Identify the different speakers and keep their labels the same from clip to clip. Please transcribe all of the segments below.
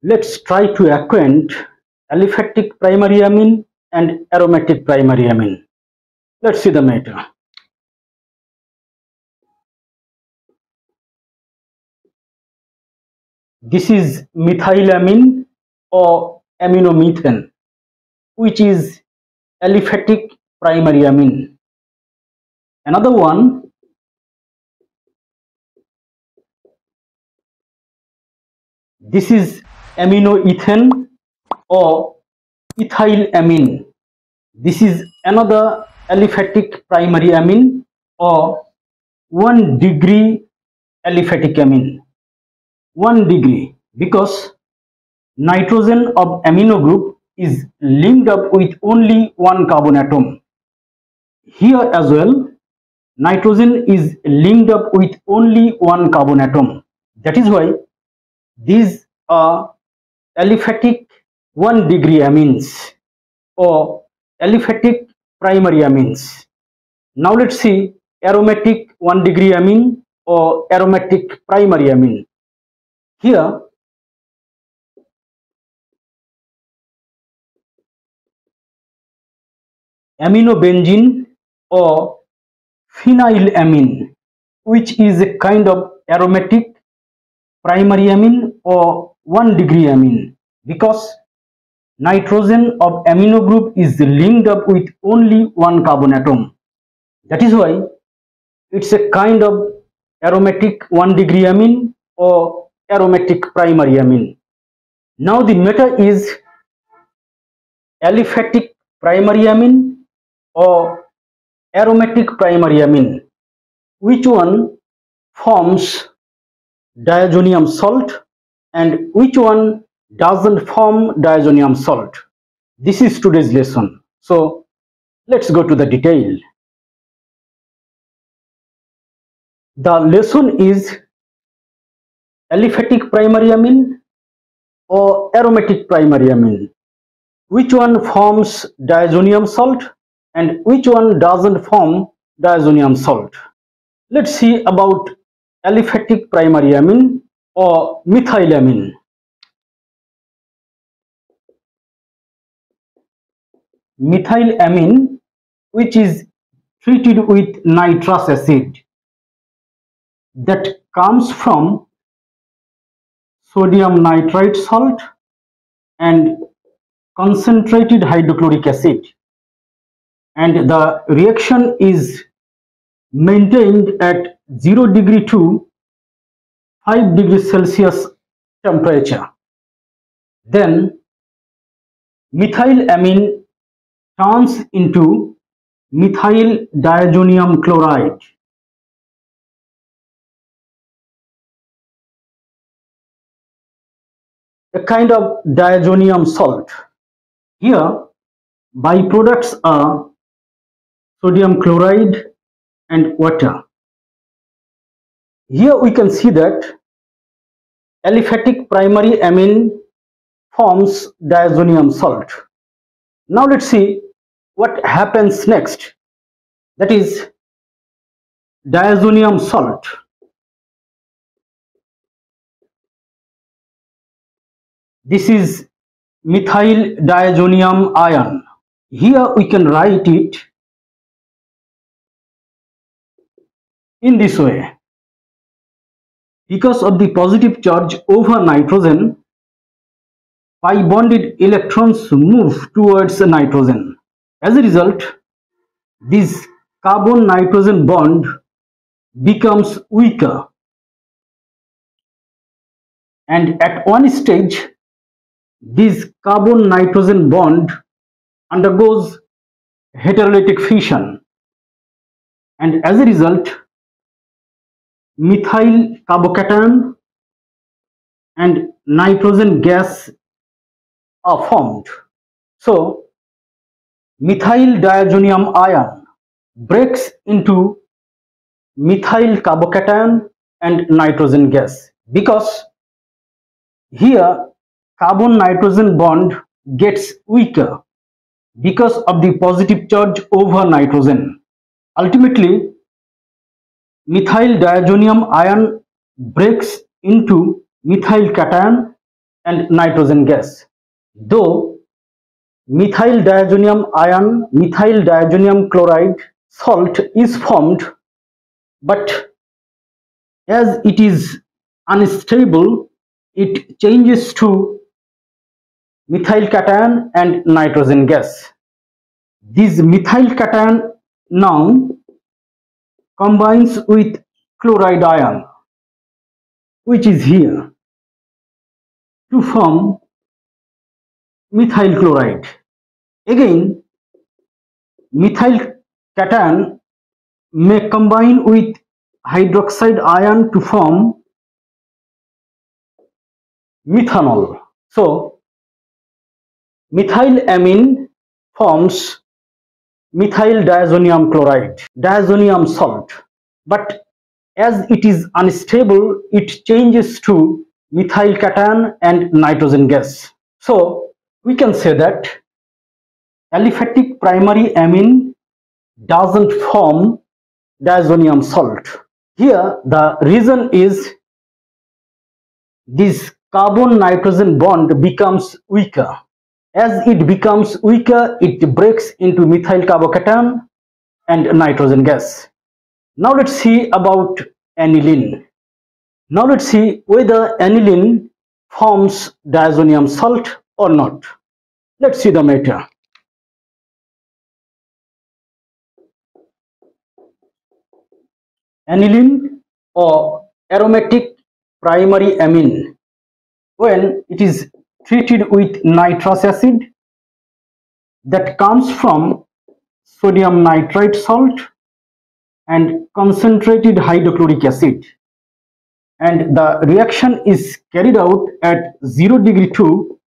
Speaker 1: Let's try to acquaint aliphatic primary amine and aromatic primary amine. Let's see the matter. This is methylamine or aminomethane, which is aliphatic primary amine. Another one, this is aminoethane or ethylamine. This is another aliphatic primary amine or 1 degree aliphatic amine. 1 degree because nitrogen of amino group is linked up with only one carbon atom. Here as well, nitrogen is linked up with only one carbon atom. That is why these are aliphatic 1 degree amines or aliphatic primary amines. Now let's see aromatic 1 degree amine or aromatic primary amine. Here aminobenzene or phenylamine, which is a kind of aromatic primary amine or 1 degree amine because nitrogen of amino group is linked up with only one carbon atom. That is why it's a kind of aromatic 1 degree amine or aromatic primary amine. Now the matter is aliphatic primary amine or aromatic primary amine. Which one forms diazonium salt and which one doesn't form diazonium salt? This is today's lesson. So let's go to the detail. The lesson is aliphatic primary amine or aromatic primary amine. Which one forms diazonium salt and which one doesn't form diazonium salt? Let's see about aliphatic primary amine or methylamine. Methylamine, which is treated with nitrous acid, that comes from sodium nitrite salt and concentrated hydrochloric acid, and the reaction is maintained at 0 degree to 5 degrees Celsius temperature. Then methylamine turns into methyl diazonium chloride. A kind of diazonium salt. Here byproducts are sodium chloride and water. Here we can see that aliphatic primary amine forms diazonium salt. Now let's see what happens next. That is diazonium salt. This is methyl diazonium ion. Here we can write it in this way. Because of the positive charge over nitrogen, pi bonded electrons move towards nitrogen. As a result, this carbon nitrogen bond becomes weaker, and at one stage this carbon nitrogen bond undergoes heterolytic fission, and as a result methyl carbocation and nitrogen gas are formed. So methyl diazonium ion breaks into methyl carbocation and nitrogen gas because here carbon nitrogen bond gets weaker because of the positive charge over nitrogen. Ultimately, methyl diazonium ion breaks into methyl cation and nitrogen gas. Though methyl diazonium chloride salt is formed, but as it is unstable, it changes to methyl cation and nitrogen gas. This methyl cation now combines with chloride ion, which is here, to form methyl chloride. Again, methyl cation may combine with hydroxide ion to form methanol. So, methylamine forms methyl diazonium chloride, diazonium salt, but as it is unstable, it changes to methyl cation and nitrogen gas. So, we can say that aliphatic primary amine doesn't form diazonium salt. Here, the reason is this carbon nitrogen bond becomes weaker. As it becomes weaker, it breaks into methyl carbocation and nitrogen gas. Now let's see about aniline. Now let's see whether aniline forms diazonium salt or not. Let's see the matter. Aniline or aromatic primary amine, when it is treated with nitrous acid that comes from sodium nitrite salt and concentrated hydrochloric acid, and the reaction is carried out at 0 degree to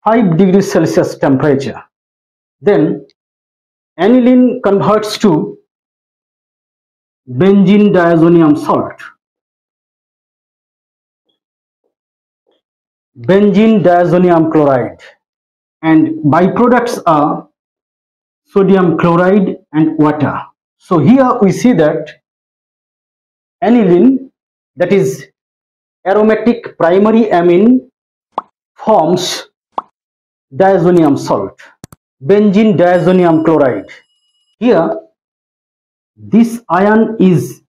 Speaker 1: 5 degrees Celsius temperature, then aniline converts to benzene diazonium salt, benzene diazonium chloride, and byproducts are sodium chloride and water. So here we see that aniline, that is aromatic primary amine, forms diazonium salt, benzene diazonium chloride. Here this ion is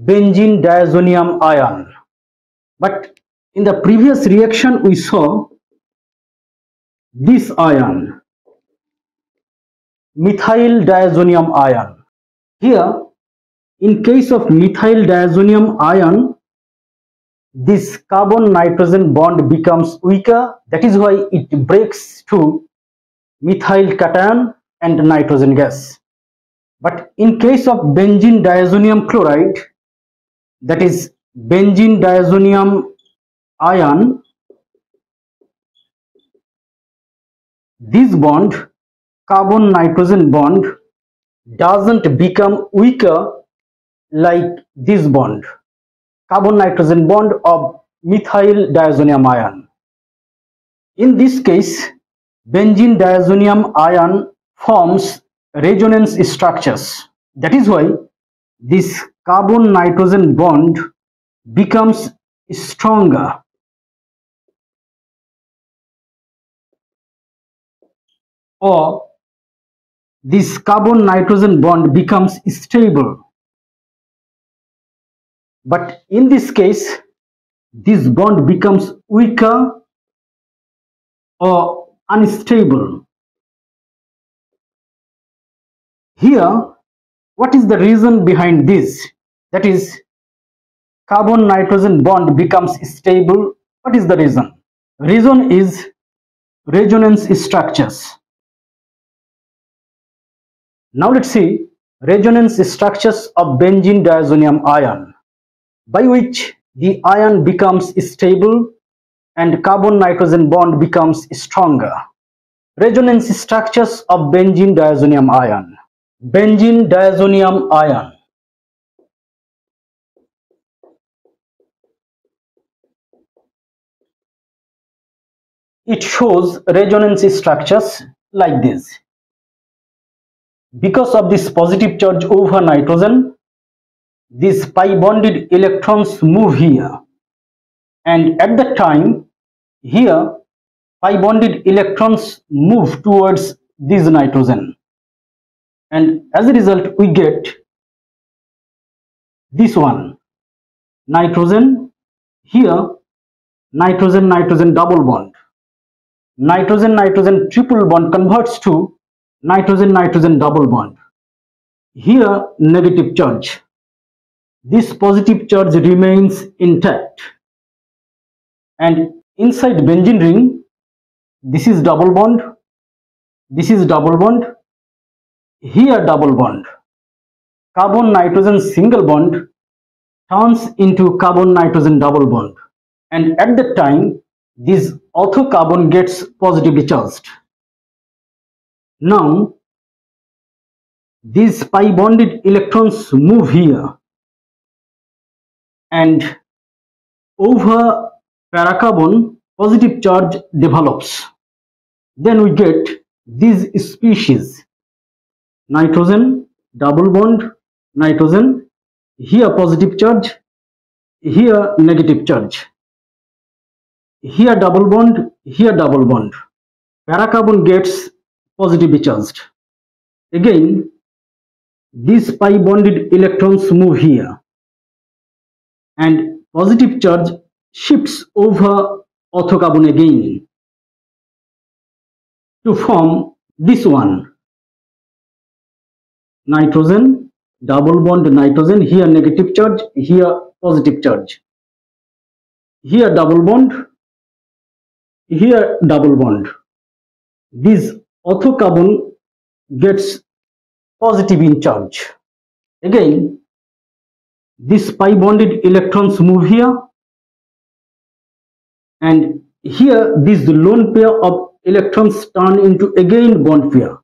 Speaker 1: benzene diazonium ion, but in the previous reaction we saw this ion, methyl diazonium ion. Here, in case of methyl diazonium ion, this carbon nitrogen bond becomes weaker. That is why it breaks to methyl cation and nitrogen gas. But in case of benzene diazonium chloride, that is benzene diazonium ion, this bond, carbon nitrogen bond, doesn't become weaker like this bond, carbon nitrogen bond of methyl diazonium ion. In this case, benzene diazonium ion forms resonance structures. That is why this carbon nitrogen bond becomes stronger, or this carbon nitrogen bond becomes stable. But in this case, this bond becomes weaker or unstable. Here, what is the reason behind this? That is, carbon nitrogen bond becomes stable. What is the reason? Reason is resonance structures. Now let's see resonance structures of benzene diazonium ion, by which the ion becomes stable and carbon nitrogen bond becomes stronger. Resonance structures of benzene diazonium ion. Benzene diazonium ion. It shows resonance structures like this. Because of this positive charge over nitrogen, these pi bonded electrons move here. and at that time here pi bonded electrons move towards this nitrogen, and as a result we get this one nitrogen. Here nitrogen nitrogen double bond, nitrogen nitrogen triple bond converts to nitrogen nitrogen double bond. Here negative charge, this positive charge remains intact, and inside benzene ring this is double bond, this is double bond, here double bond. Carbon nitrogen single bond turns into carbon nitrogen double bond, and at that time this ortho carbon gets positively charged. Now these pi bonded electrons move here, and over para carbon positive charge develops. Then we get these species nitrogen double bond nitrogen, here positive charge, here negative charge, here double bond, here double bond. Para carbon gets positively charged. Again these pi bonded electrons move here, and positive charge shifts over ortho carbon again to form this one nitrogen double bond nitrogen, here negative charge, here positive charge, here double bond, here double bond. This ortho carbon gets positive in charge. Again these pi bonded electrons move here, and here this lone pair of electrons turn into again bond pair.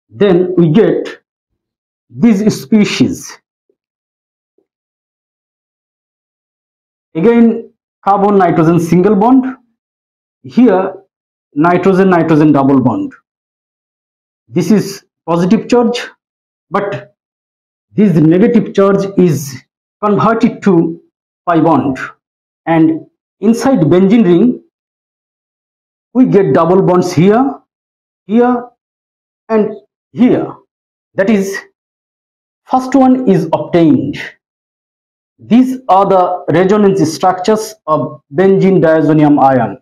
Speaker 1: Then we get this species, again carbon nitrogen single bond, here nitrogen nitrogen double bond. This is positive charge, but this negative charge is converted to pi bond, and inside benzene ring we get double bonds here, here and here. That is, first one is obtained. These are the resonance structures of benzene diazonium ion.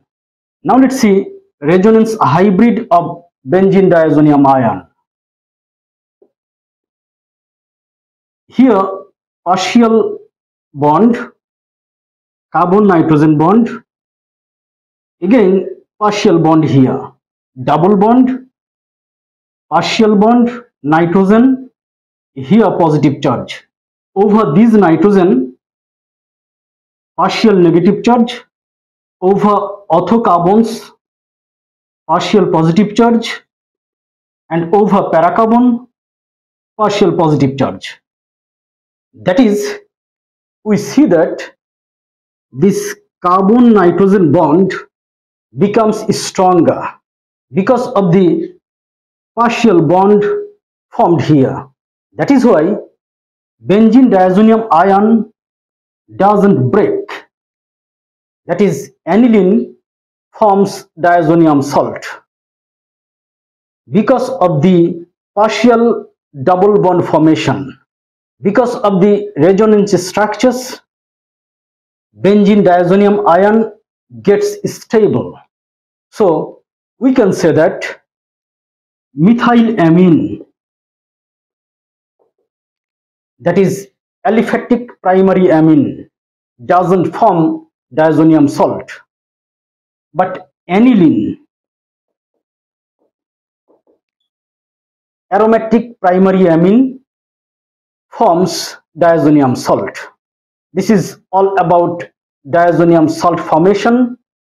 Speaker 1: Now let's see resonance hybrid of benzene diazonium ion. Here partial bond, carbon nitrogen bond, again partial bond here, double bond, partial bond, nitrogen, here positive charge. Over this nitrogen, partial negative charge, over ortho carbons, partial positive charge, and over para carbon, partial positive charge. That is, we see that this carbon nitrogen bond becomes stronger because of the partial bond formed here. That is why benzene diazonium ion doesn't break. That is, aniline forms diazonium salt because of the partial double bond formation. Because of the resonance structures, benzene diazonium ion gets stable. So we can say that methylamine, that is aliphatic primary amine, doesn't form diazonium salt, but aniline, aromatic primary amine, forms diazonium salt. This is all about diazonium salt formation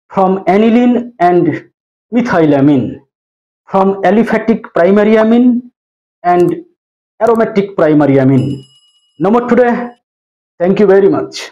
Speaker 1: from aniline and methylamine, from aliphatic primary amine and aromatic primary amine. No more today. Thank you very much.